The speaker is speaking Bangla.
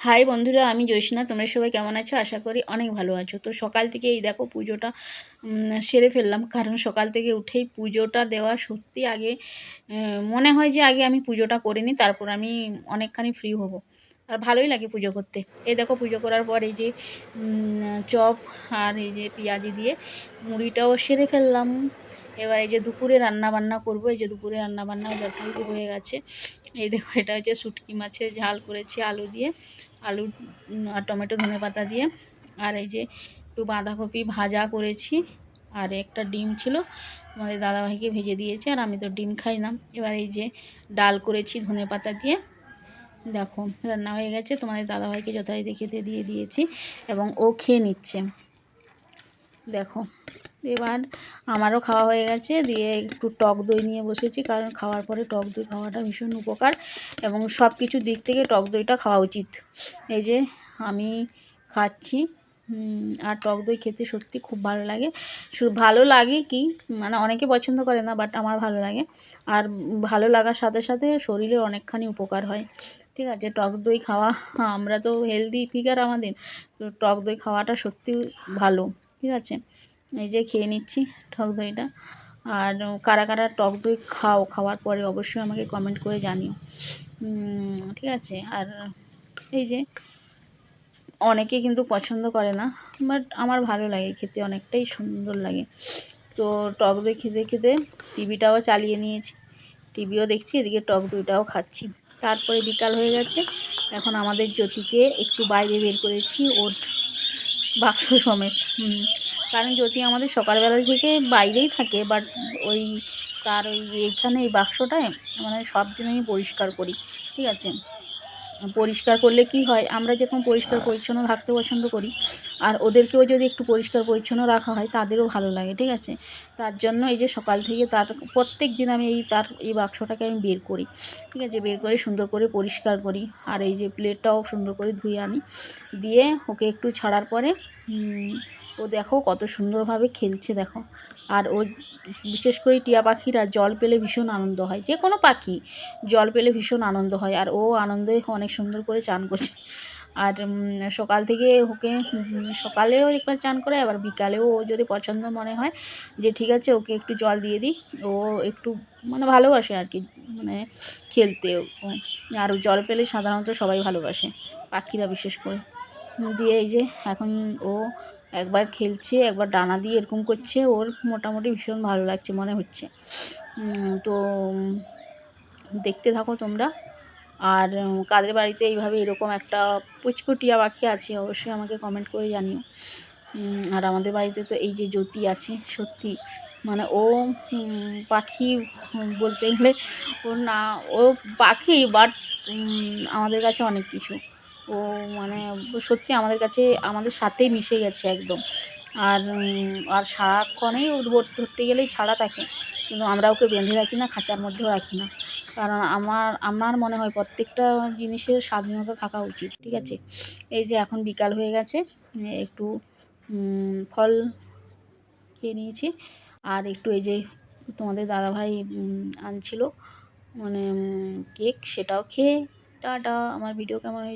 হাই বন্ধুরা, আমি জয়সিনা। তোমরা সবাই কেমন আছো? আশা করি অনেক ভালো আছো। তো সকাল থেকে এই দেখো পুজোটা সেরে ফেললাম, কারণ সকাল থেকে উঠেই পুজোটা দেওয়া সত্যি আগে মনে হয় যে আগে আমি পুজোটা করে নিই, তারপর আমি অনেকখানি ফ্রি হব। আর ভালোই লাগে পুজো করতে। এই দেখো পুজো করার পর এই যে চপ আর এই যে পেঁয়াজি দিয়ে মুড়িটাও সেরে ফেললাম। এবার এই যে দুপুরে রান্না বান্না করবো। এই যে দুপুরে রান্না বান্না যথারীতি হয়ে গেছে। এই দেখো, এটা হচ্ছে শুটকি মাছের ঝাল করেছি আলু দিয়ে, আলু আর টমেটো ধনেপাতা দিয়ে। আর এই যে একটু বাঁধাকপি ভাজা করেছি, আর একটা ডিম ছিল, তোমাদের দাদাভাইকে ভেজে দিয়েছি, আর আমি তো ডিম খাই না। এবার এই যে ডাল করেছি ধনেপাতা দিয়ে। দেখো রান্না হয়ে গেছে, তোমাদের দাদাভাইকে যথারীতি খেতে দিয়ে দিয়েছি এবং ও খেয়ে নিচ্ছে। দেখো এবার আমারও খাওয়া হয়ে গেছে, দিয়ে একটু টক দই নিয়ে বসেছি, কারণ খাওয়ার পরে টক দই খাওয়াটা ভীষণ উপকার এবং সব কিছুর দিক থেকে টক দইটা খাওয়া উচিত। এই যে আমি খাচ্ছি, আর টক দই খেতে সত্যি খুব ভালো লাগে। ভালো লাগে কি, মানে অনেকে পছন্দ করে না, বাট আমার ভালো লাগে। আর ভালো লাগার সাথে সাথে শরীরের অনেকখানি উপকার হয়। ঠিক আছে, টক দই খাওয়া, আমরা তো হেলদি ফিগার আমাদের, তো টক দই খাওয়াটা সত্যি ভালো। ঠিক আছে, এই যে খেয়ে নিচ্ছি টক দইটা। আর কারা কারা টক দই খাওয়ার পরে অবশ্যই আমাকে কমেন্ট করে জানিও। ঠিক আছে, আর এই যে অনেকে কিন্তু পছন্দ করে না, বাট আমার ভালো লাগে খেতে, অনেকটাই সুন্দর লাগে। তো টক দই খেতে খেতে টিভিটাও চালিয়ে নিয়েছি, টিভিও দেখছি, এদিকে টক দইটাও খাচ্ছি। তারপরে বিকাল হয়ে গেছে, এখন আমাদের জ্যোতিকে একটু বাইরে বের করেছি ওর বাক্স সমেত। কারণ জ্যোতি আমাদের সকালবেলা থেকে বাইরেই থাকে, বাট ওই তার ওই এইখানে এই বাক্সটায় মানে সব দিন আমি পরিষ্কার করি। ঠিক আছে, পরিষ্কার করলে কি হয়, আমরা যেরকম পরিষ্কার পরিচ্ছন্ন থাকতে পছন্দ করি, আর ওদেরকেও যদি একটু পরিষ্কার পরিচ্ছন্ন রাখা হয় তাদেরও ভালো লাগে। ঠিক আছে, তার জন্য এই যে সকাল থেকে তার প্রত্যেক দিন আমি তার এই বাক্সটাকে আমি বের করি। ঠিক আছে, বের করে সুন্দর করে পরিষ্কার করি, আর এই যে প্লেটটাও সুন্দর করে ধুয়ে আনি, দিয়ে ওকে একটু ছাড়ার পরে ও দেখো কত সুন্দরভাবে খেলছে দেখো। আর ও বিশেষ করে টিয়া পাখিরা জল পেলে ভীষণ আনন্দ হয়, যে কোনো পাখি জল পেলে ভীষণ আনন্দ হয়, আর ও আনন্দে অনেক সুন্দর করে চান করছে। আর সকাল থেকে ওকে সকালেও একবার চান করে, আবার বিকালেও ও যদি পছন্দ মনে হয় যে ঠিক আছে ওকে একটু জল দিয়ে দিই, ও একটু মানে ভালোবাসে আর কি, মানে খেলতে। আর জল পেলে সাধারণত সবাই ভালোবাসে, পাখিরা বিশেষ করে। দিয়ে এই যে এখন ও একবার খেলছে, একবার ডানা দিয়ে এরকম করছে, ওর মোটামুটি ভীষণ ভালো লাগছে মনে হচ্ছে। তো দেখতে থাকো তোমরা। আর কাদের বাড়িতে এইভাবে এরকম একটা পুচকু টিয়া পাখি আছে অবশ্যই আমাকে কমেন্ট করে জানিও। আর আমাদের বাড়িতে তো এই যে জ্যোতি আছে, সত্যি মানে ও পাখি বলতে গেলে না, ও পাখি বাট আমাদের কাছে অনেক কিছু। ও মানে সত্যি আমাদের কাছে আমাদের সাথেই মিশে গেছে একদম। আর আর সারাক্ষণেই ও ধরতে গেলেই ছাড়া থাকে, কিন্তু আমরা ওকে বেঁধে রাখি না, খাঁচার মধ্যেও রাখি না, কারণ আমার মনে হয় প্রত্যেকটা জিনিসের স্বাধীনতা থাকা উচিত। ঠিক আছে, এই যে এখন বিকাল হয়ে গেছে, একটু ফল খেয়ে নিয়েছি, আর একটু এই যে তোমাদের দাদাভাই আনছিল মানে কেক, সেটাও খেয়ে টাটা। আমার ভিডিও কেমন হয়েছে?